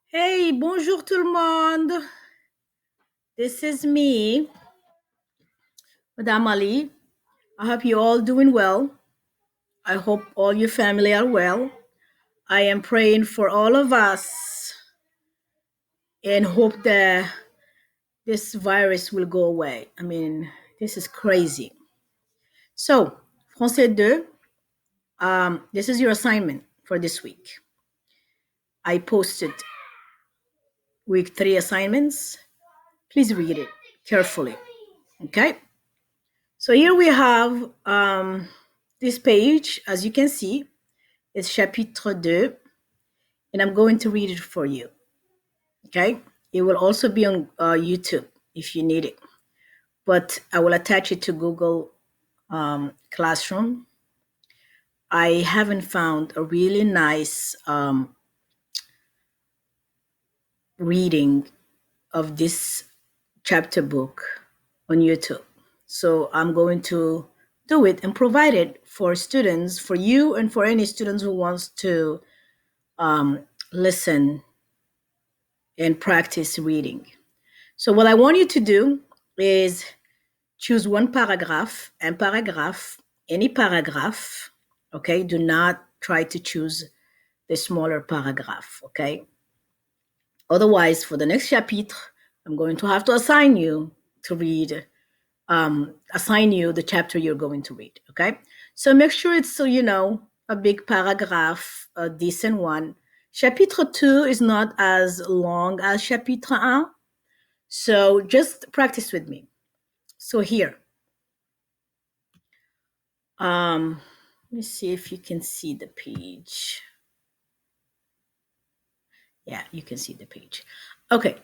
Hey, bonjour tout le monde. This is me, Madame Ali. I hope you're all doing well. I hope all your family are well. I am praying for all of us and hope that this virus will go away. I mean, this is crazy. So, Français 2, this is your assignment for this week. I posted week 3 assignments. Please read it carefully. Okay? So here we have this page, as you can see, it's chapitre 2, and I'm going to read it for you. Okay? It will also be on YouTube if you need it, but I will attach it to Google Classroom. I haven't found a really nice reading of this chapter book on YouTube. So I'm going to do it and provide it for students, for you and for any students who wants to listen and practice reading. So what I want you to do is choose one paragraph, any paragraph, okay? Do not try to choose the smaller paragraph, okay? Otherwise, for the next chapitre, I'm going to have to assign you to read, assign you the chapter you're going to read, okay? So make sure it's, so you know, a big paragraph, a decent one. Chapitre 2 is not as long as chapitre 1, so just practice with me. So here, let me see if you can see the page. Yeah, you can see the page. Okay.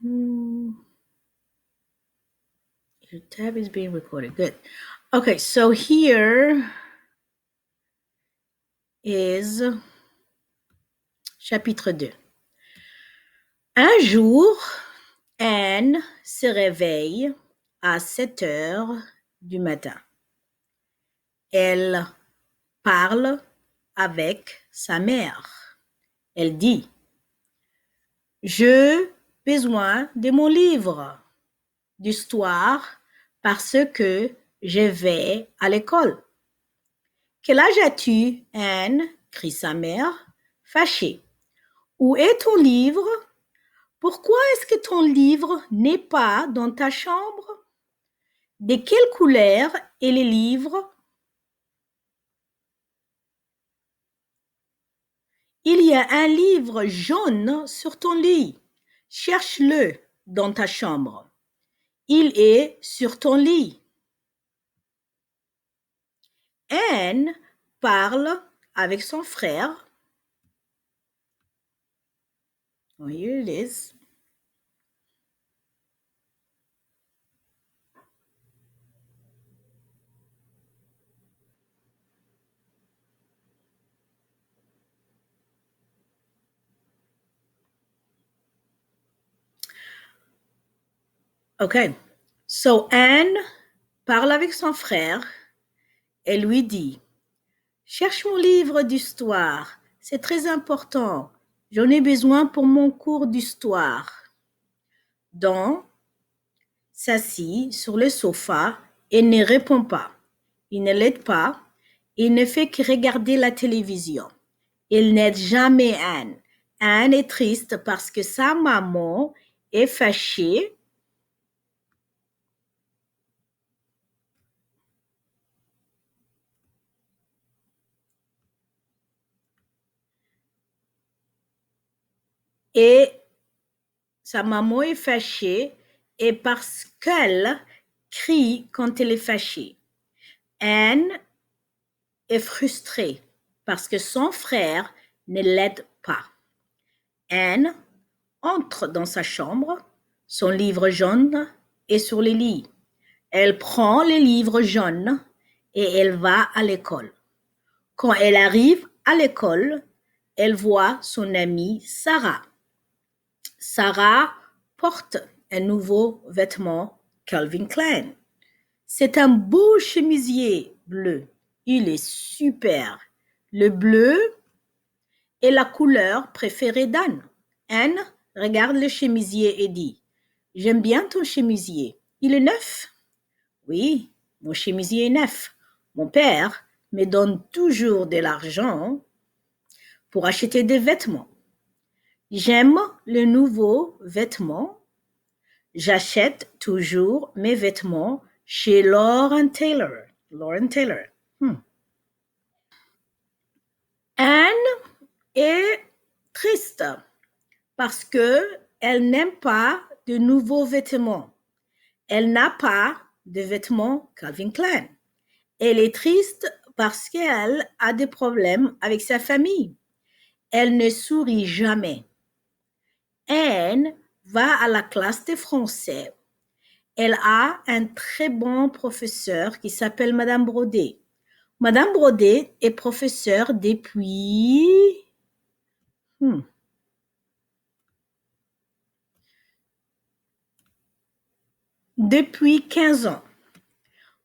Your tab is being recorded. Good. Okay, so here is chapitre 2. Un jour, Anne se réveille à 7 heures du matin. Elle parle avec sa mère. Elle dit, j'ai besoin de mon livre d'histoire parce que je vais à l'école. Quel âge as-tu, Anne? Crie sa mère, fâchée. Où est ton livre? Pourquoi est-ce que ton livre n'est pas dans ta chambre? De quelle couleur est le livre? Il y a un livre jaune sur ton lit. Cherche-le dans ta chambre. Il est sur ton lit. Anne parle avec son frère. Oh, here it is. Okay, so Anne parle avec son frère et lui dit, cherche mon livre d'histoire, c'est très important, j'en ai besoin pour mon cours d'histoire. Don s'assit sur le sofa et ne répond pas. Il ne l'aide pas, il ne fait que regarder la télévision. Il n'aide jamais Anne. Anne est triste parce que sa maman est fâchée et sa maman est fâchée et parce qu'elle crie quand elle est fâchée. Anne est frustrée parce que son frère ne l'aide pas. Anne entre dans sa chambre, son livre jaune est sur le lit. Elle prend le livre jaune et elle va à l'école. Quand elle arrive à l'école, elle voit son amie Sarah. Sarah porte un nouveau vêtement Calvin Klein. C'est un beau chemisier bleu. Il est super. Le bleu est la couleur préférée d'Anne. Anne regarde le chemisier et dit, j'aime bien ton chemisier. Il est neuf? Oui, mon chemisier est neuf. Mon père me donne toujours de l'argent pour acheter des vêtements. J'aime les nouveaux vêtements. J'achète toujours mes vêtements chez Lauren Taylor. Lauren Taylor. Anne est triste parce que elle n'aime pas de nouveaux vêtements. Elle n'a pas de vêtements Calvin Klein. Elle est triste parce qu'elle a des problèmes avec sa famille. Elle ne sourit jamais. Anne va à la classe de français. Elle a un très bon professeur qui s'appelle Madame Brodet. Madame Brodet est professeure depuis 15 ans.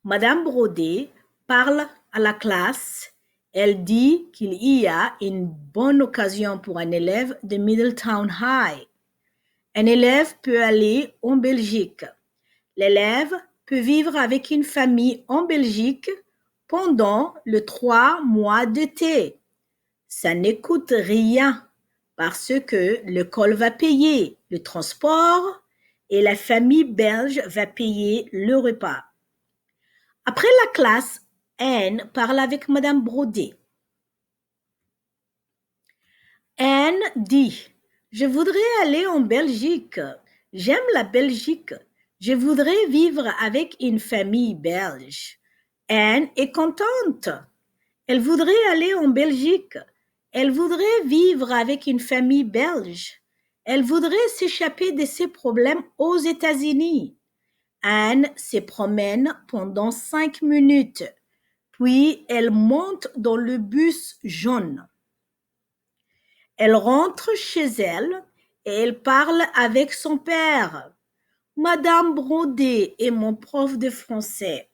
Madame Brodet parle à la classe. Elle dit qu'il y a une bonne occasion pour un élève de Middletown High. Un élève peut aller en Belgique. L'élève peut vivre avec une famille en Belgique pendant les 3 mois d'été. Ça ne coûte rien parce que l'école va payer le transport et la famille belge va payer le repas. Après la classe, Anne parle avec Madame Brodet. Anne dit, je voudrais aller en Belgique. J'aime la Belgique. Je voudrais vivre avec une famille belge. Anne est contente. Elle voudrait aller en Belgique. Elle voudrait vivre avec une famille belge. Elle voudrait s'échapper de ses problèmes aux États-Unis. Anne se promène pendant 5 minutes, puis elle monte dans le bus jaune. Elle rentre chez elle et elle parle avec son père. Madame Brodet est mon prof de français.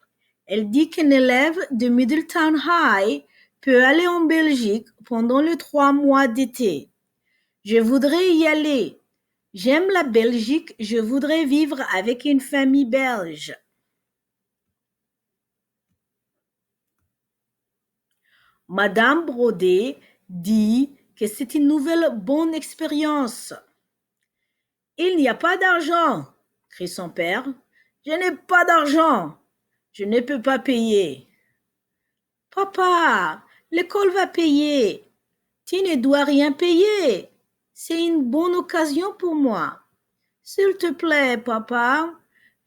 Elle dit qu'un élève de Middletown High peut aller en Belgique pendant les 3 mois d'été. Je voudrais y aller. J'aime la Belgique, je voudrais vivre avec une famille belge. Madame Brodet dit que c'est une nouvelle bonne expérience. Il n'y a pas d'argent, crie son père. Je n'ai pas d'argent. Je ne peux pas payer. Papa, l'école va payer. Tu ne dois rien payer. C'est une bonne occasion pour moi. S'il te plaît, papa,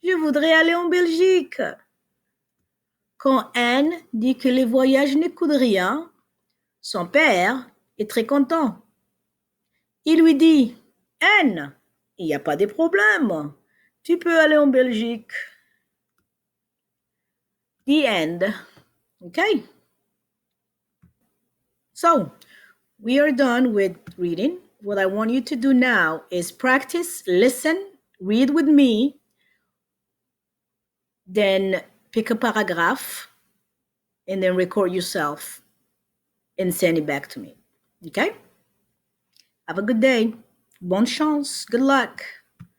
je voudrais aller en Belgique. Quand Anne dit que les voyages ne coûtent rien, son père est très content. Il lui dit, Anne, il n'y a pas de problème. Tu peux aller en Belgique. The end. Okay? So, we are done with reading. What I want you to do now is practice, listen, read with me, then pick a paragraph, and then record yourself and send it back to me. Okay? Have a good day. Bonne chance. Good luck.